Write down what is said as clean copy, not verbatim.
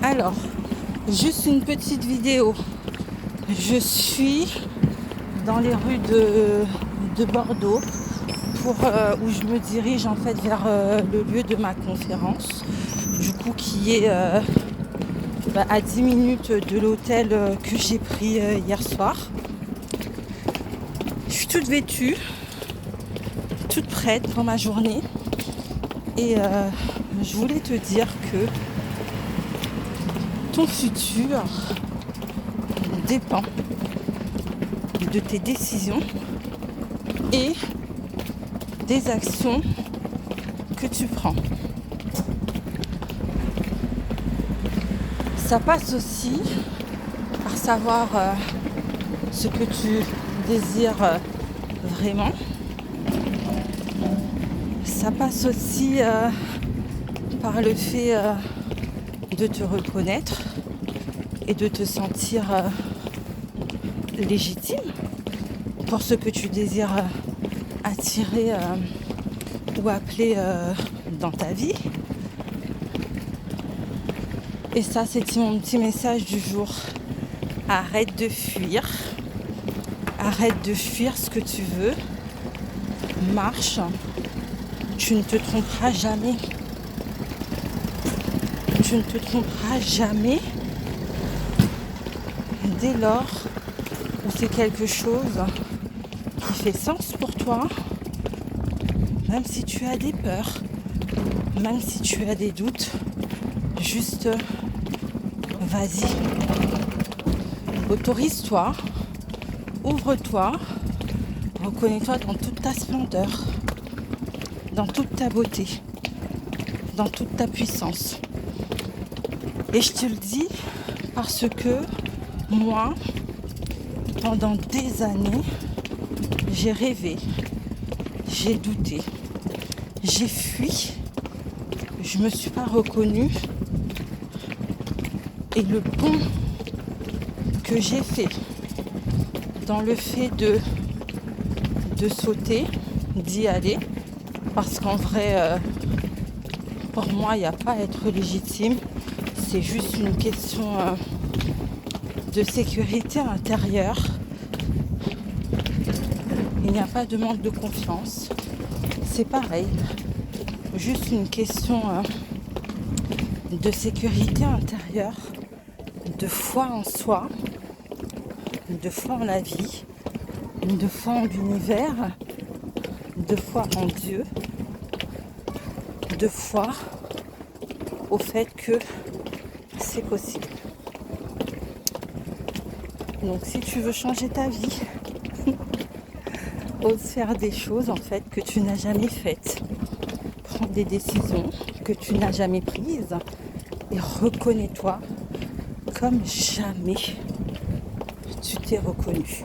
Alors, juste une petite vidéo. Je suis dans les rues de Bordeaux où je me dirige en fait vers le lieu de ma conférence, du coup qui est à 10 minutes de l'hôtel que j'ai pris hier soir. Je suis toute vêtue, toute prête pour ma journée et je voulais te dire que ton futur dépend de tes décisions et des actions que tu prends. Ça passe aussi par savoir ce que tu désires vraiment. Ça passe aussi par le fait de te reconnaître et de te sentir légitime pour ce que tu désires attirer ou appeler dans ta vie. Et ça, c'est mon petit message du jour. Arrête de fuir. Arrête de fuir ce que tu veux. Marche. Tu ne te tromperas jamais. Tu ne te tromperas jamais dès lors où c'est quelque chose qui fait sens pour toi, même si tu as des peurs, même si tu as des doutes, juste vas-y. Autorise-toi, ouvre-toi, reconnais-toi dans toute ta splendeur, dans toute ta beauté, dans toute ta puissance. Et je te le dis parce que moi, pendant des années, j'ai rêvé, j'ai douté, j'ai fui, je me suis pas reconnue. Et le pont que j'ai fait dans le fait de sauter, d'y aller, parce qu'en vrai, pour moi, il n'y a pas à être légitime, c'est juste une question de sécurité intérieure. Il n'y a pas de manque de confiance, c'est pareil, juste une question de sécurité intérieure, de foi en soi, de foi en la vie, de foi en l'univers, de foi en Dieu, de foi au fait que c'est possible. Donc si tu veux changer ta vie, ose faire des choses en fait que tu n'as jamais faites. Prends des décisions que tu n'as jamais prises et reconnais-toi comme jamais tu t'es reconnu.